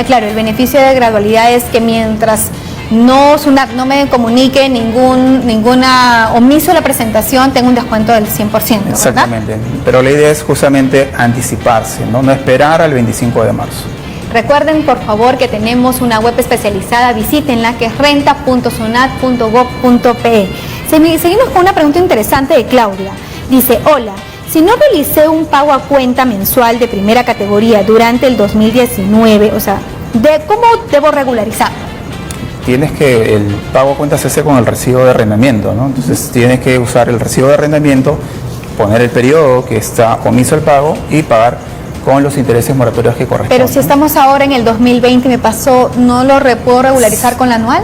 Claro, el beneficio de gradualidad es que mientras SUNAT no me comunique ninguna omiso de la presentación, tengo un descuento del 100%, ¿verdad? Exactamente, pero la idea es justamente anticiparse, ¿no? No esperar al 25 de marzo. Recuerden, por favor, que tenemos una web especializada, visítenla, que es renta.sunat.gov.pe. Seguimos con una pregunta interesante de Claudia. Dice, hola, si no realicé un pago a cuenta mensual de primera categoría durante el 2019, o sea, ¿cómo debo regularizar? Tienes que, el pago a cuenta se hace con el recibo de arrendamiento, ¿no? Entonces tienes que usar el recibo de arrendamiento, poner el periodo que está omiso el pago y pagar con los intereses moratorios que corresponden. Pero si estamos ahora en el 2020 y me pasó, ¿no lo puedo regularizar con la anual?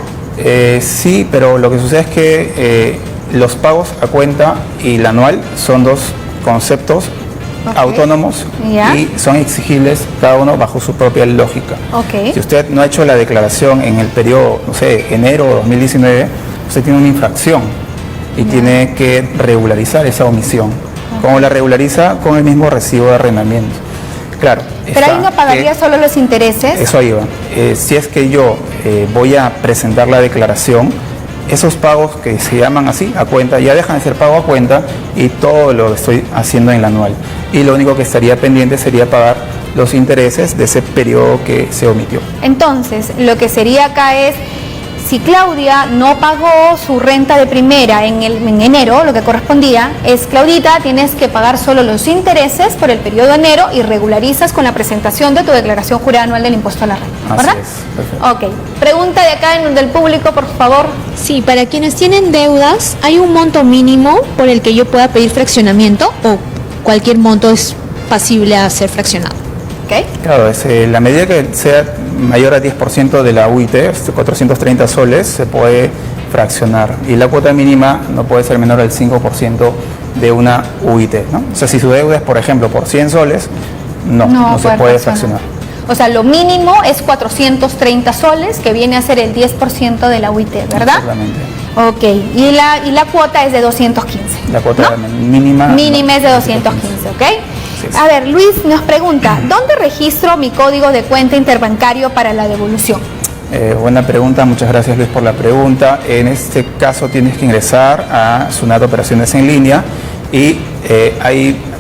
Sí, pero lo que sucede es que los pagos a cuenta y la anual son dos conceptos autónomos y son exigibles cada uno bajo su propia lógica. Si usted no ha hecho la declaración en el periodo, no sé, enero de 2019, usted tiene una infracción y tiene que regularizar esa omisión. ¿Cómo la regulariza? Con el mismo recibo de arrendamiento. Claro. Pero ahí no pagaría solo los intereses. Eso ahí va. Si es que yo voy a presentar la declaración, esos pagos que se llaman así, a cuenta, ya dejan de ser pago a cuenta y todo lo estoy haciendo en la anual. Y lo único que estaría pendiente sería pagar los intereses de ese periodo que se omitió. Entonces, lo que sería acá es, si Claudia no pagó su renta de primera en enero, lo que correspondía, es, Claudita, tienes que pagar solo los intereses por el periodo de enero y regularizas con la presentación de tu declaración jurada anual del impuesto a la renta, ¿verdad? Así es, perfecto. Ok. Pregunta de acá del público, por favor. Sí, para quienes tienen deudas, ¿hay un monto mínimo por el que yo pueda pedir fraccionamiento o cualquier monto es pasible a ser fraccionado? Okay. Claro, la medida que sea mayor a 10% de la UIT, 430 soles, se puede fraccionar y la cuota mínima no puede ser menor al 5% de una UIT, ¿no? O sea, si su deuda es, por ejemplo, por 100 soles, no se puede fraccionar. O sea, lo mínimo es 430 soles, que viene a ser el 10% de la UIT, ¿verdad? Exactamente. Ok, y la cuota es de 215. La cuota mínima. Mínima es de 215, ¿ok? Sí. A ver, Luis nos pregunta, ¿dónde registro mi código de cuenta interbancario para la devolución? Buena pregunta, muchas gracias Luis por la pregunta. En este caso tienes que ingresar a SUNAT Operaciones en Línea y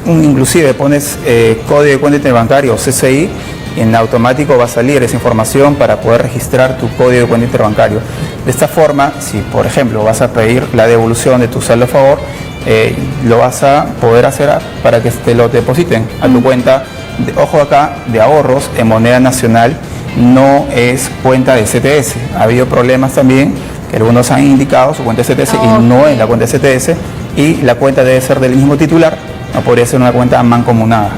inclusive pones código de cuenta interbancario o CCI, y en automático va a salir esa información para poder registrar tu código de cuenta interbancario. De esta forma, si por ejemplo vas a pedir la devolución de tu saldo a favor, lo vas a poder hacer para que te lo depositen a tu cuenta, ojo acá, de ahorros en moneda nacional, no es cuenta de CTS. Ha habido problemas también que algunos han indicado su cuenta de CTS y no es la cuenta de CTS, y la cuenta debe ser del mismo titular, no podría ser una cuenta mancomunada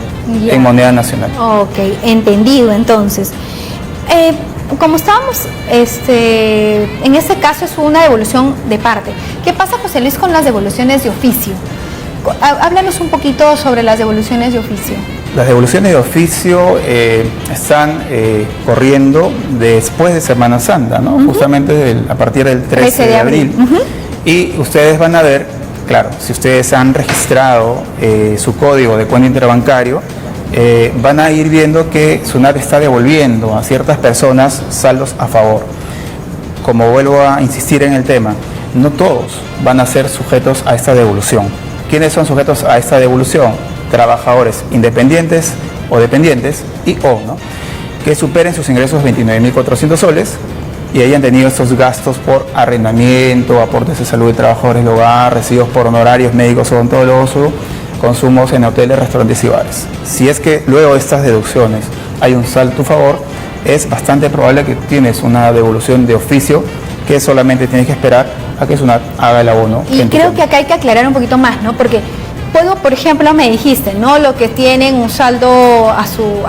en moneda nacional. Ok, entendido entonces. Como estábamos, en este caso es una devolución de parte. ¿Qué pasa, José Luis, con las devoluciones de oficio? Háblanos un poquito sobre las devoluciones de oficio. Las devoluciones de oficio están corriendo después de Semana Santa, ¿no? Justamente a partir del 13 de abril. Y ustedes van a ver, claro, si ustedes han registrado su código de cuenta interbancario, van a ir viendo que SUNAT está devolviendo a ciertas personas saldos a favor. Como vuelvo a insistir en el tema, no todos van a ser sujetos a esta devolución. ¿Quiénes son sujetos a esta devolución? Trabajadores independientes o dependientes ¿no? que superen sus ingresos 29.400 soles y hayan tenido estos gastos por arrendamiento, aportes de salud de trabajadores del hogar, recibos por honorarios médicos odontólogos o consumos en hoteles, restaurantes y bares. Si es que luego de estas deducciones hay un saldo a favor, es bastante probable que tienes una devolución de oficio que solamente tienes que esperar a que SUNAT haga el abono. Y creo que acá hay que aclarar un poquito más, ¿no? Porque puedo, por ejemplo, me dijiste, ¿no? Lo que tienen un saldo a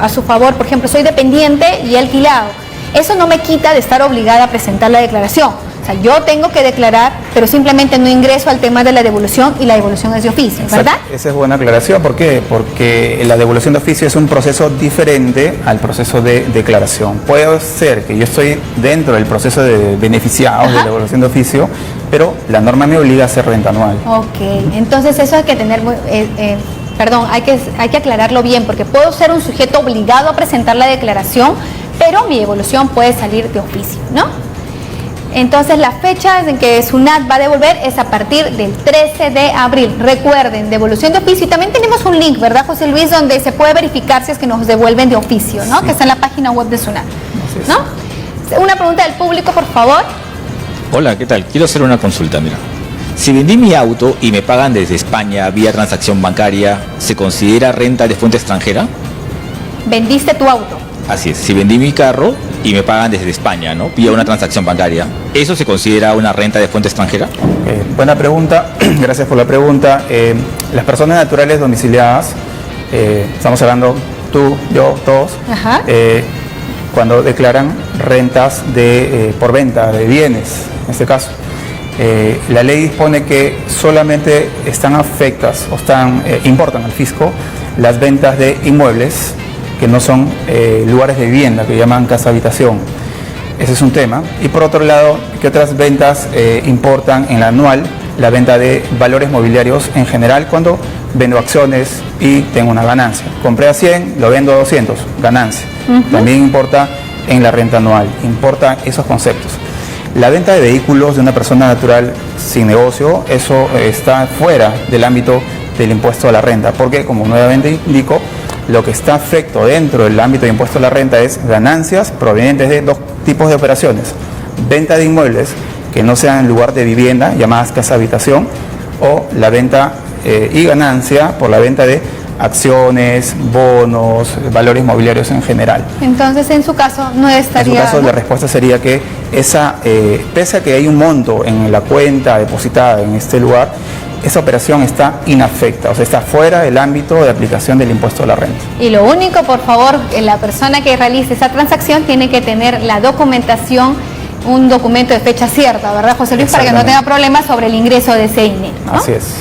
su favor, por ejemplo, soy dependiente y he alquilado. Eso no me quita de estar obligada a presentar la declaración. O sea, yo tengo que declarar, pero simplemente no ingreso al tema de la devolución y la devolución es de oficio, ¿verdad? Exacto. Esa es buena aclaración. ¿Por qué? Porque la devolución de oficio es un proceso diferente al proceso de declaración. Puede ser que yo estoy dentro del proceso de beneficiados de devolución de oficio, pero la norma me obliga a hacer renta anual. Ok, entonces eso hay que tener, hay que aclararlo bien, porque puedo ser un sujeto obligado a presentar la declaración, pero mi devolución puede salir de oficio, ¿no? Entonces la fecha en que SUNAT va a devolver es a partir del 13 de abril. Recuerden, devolución de oficio. Y también tenemos un link, ¿verdad, José Luis? Donde se puede verificar si es que nos devuelven de oficio, ¿no? Sí. Que está en la página web de SUNAT, ¿no? Una pregunta del público, por favor. Hola, ¿qué tal? Quiero hacer una consulta, mira. Si vendí mi auto y me pagan desde España vía transacción bancaria, ¿se considera renta de fuente extranjera? Vendiste tu auto. Así es, si vendí mi carro y me pagan desde España, ¿no? Vía una transacción bancaria, ¿eso se considera una renta de fuente extranjera? Buena pregunta, gracias por la pregunta. Las personas naturales domiciliadas, estamos hablando tú, yo, todos, cuando declaran rentas por venta de bienes, en este caso, la ley dispone que solamente están afectas o importan al fisco las ventas de inmuebles que no son lugares de vivienda, que llaman casa habitación. Ese es un tema. Y por otro lado, ¿qué otras ventas importan en la anual? La venta de valores mobiliarios en general, cuando vendo acciones y tengo una ganancia. Compré a 100, lo vendo a 200, ganancia. También importa en la renta anual, importan esos conceptos. La venta de vehículos de una persona natural sin negocio, eso está fuera del ámbito del impuesto a la renta, porque, como nuevamente indico, lo que está afecto dentro del ámbito de impuesto a la renta es ganancias provenientes de dos tipos de operaciones: venta de inmuebles que no sean en lugar de vivienda, llamadas casa habitación, o la venta y ganancia por la venta de acciones, bonos, valores mobiliarios en general. Entonces, en su caso, no estaría... En su caso, la respuesta sería que pese a que hay un monto en la cuenta depositada en este lugar, esa operación está inafecta, o sea, está fuera del ámbito de aplicación del impuesto a la renta. Y lo único, por favor, la persona que realice esa transacción tiene que tener la documentación, un documento de fecha cierta, ¿verdad, José Luis? Para que no tenga problemas sobre el ingreso de ese dinero, ¿no? Así es.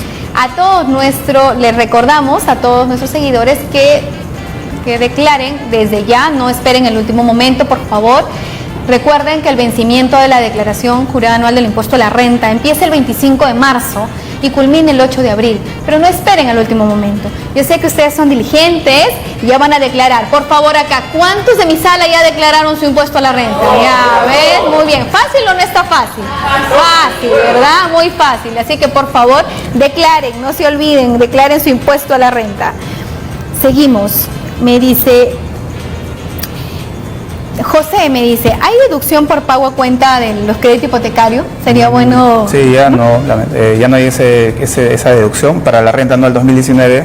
Les recordamos a todos nuestros seguidores que declaren desde ya, no esperen el último momento, por favor. Recuerden que el vencimiento de la declaración jurada anual del impuesto a la renta empieza el 25 de marzo y culmina el 8 de abril, pero no esperen al último momento. Yo sé que ustedes son diligentes y ya van a declarar. Por favor, acá, ¿cuántos de mi sala ya declararon su impuesto a la renta? Ya, ¿ves? Muy bien. ¿Fácil o no está fácil? Fácil, ¿verdad? Muy fácil. Así que, por favor, declaren, no se olviden, declaren su impuesto a la renta. Seguimos. Me dice... José me dice, ¿hay deducción por pago a cuenta de los créditos hipotecarios? Sería bueno... Sí, ya no hay esa deducción. Para la renta anual 2019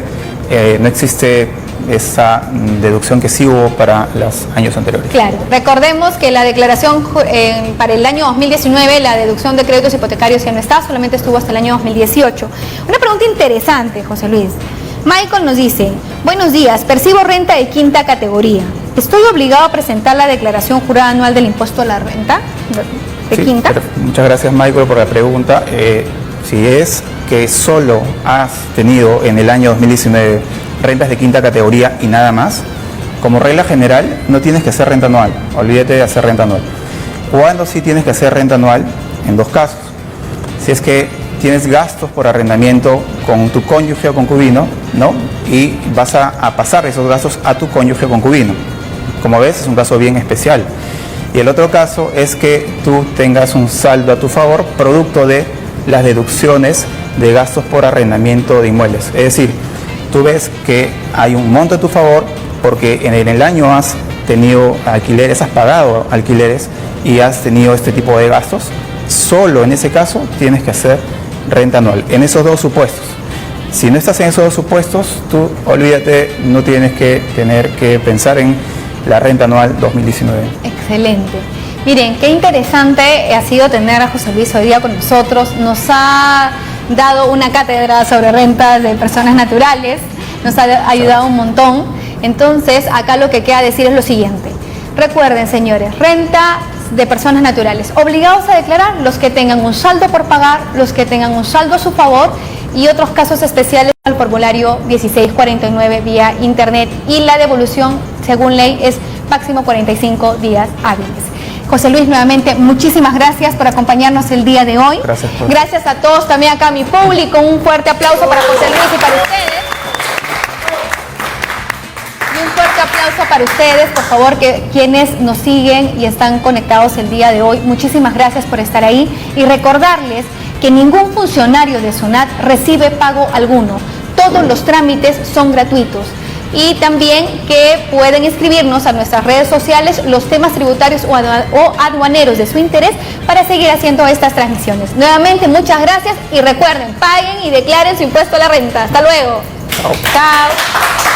no existe esa deducción que sí hubo para los años anteriores. Claro, recordemos que la declaración para el año 2019, la deducción de créditos hipotecarios ya no está, solamente estuvo hasta el año 2018. Una pregunta interesante, José Luis. Michael nos dice, buenos días, percibo renta de quinta categoría. ¿Estoy obligado a presentar la declaración jurada anual del impuesto a la renta de quinta? Muchas gracias, Michael, por la pregunta. Si es que solo has tenido en el año 2019 rentas de quinta categoría y nada más, como regla general no tienes que hacer renta anual. Olvídate de hacer renta anual. ¿Cuándo sí tienes que hacer renta anual? En dos casos. Si es que tienes gastos por arrendamiento con tu cónyuge o concubino, ¿no? Y vas a pasar esos gastos a tu cónyuge o concubino. Como ves, es un caso bien especial. Y el otro caso es que tú tengas un saldo a tu favor producto de las deducciones de gastos por arrendamiento de inmuebles. Es decir, tú ves que hay un monto a tu favor porque en el año has tenido alquileres, has pagado alquileres y has tenido este tipo de gastos. Solo en ese caso tienes que hacer renta anual, en esos dos supuestos. Si no estás en esos dos supuestos, tú olvídate, no tienes que tener que pensar en la renta anual 2019. Excelente. Miren, qué interesante ha sido tener a José Luis hoy día con nosotros. Nos ha dado una cátedra sobre rentas de personas naturales, nos ha ayudado un montón. Entonces, acá lo que queda decir es lo siguiente. Recuerden, señores, renta de personas naturales, obligados a declarar los que tengan un saldo por pagar, los que tengan un saldo a su favor y otros casos especiales al formulario 1649 vía internet, y la devolución según ley es máximo 45 días hábiles. José Luis, nuevamente muchísimas gracias por acompañarnos el día de hoy. Gracias. Gracias a todos, también acá a mi público, un fuerte aplauso para José Luis y para ustedes. Y un fuerte aplauso para ustedes, por favor, que quienes nos siguen y están conectados el día de hoy. Muchísimas gracias por estar ahí y recordarles que ningún funcionario de SUNAT recibe pago alguno. Todos los trámites son gratuitos. Y también que pueden escribirnos a nuestras redes sociales los temas tributarios o aduaneros de su interés para seguir haciendo estas transmisiones. Nuevamente, muchas gracias y recuerden, paguen y declaren su impuesto a la renta. Hasta luego. Chao.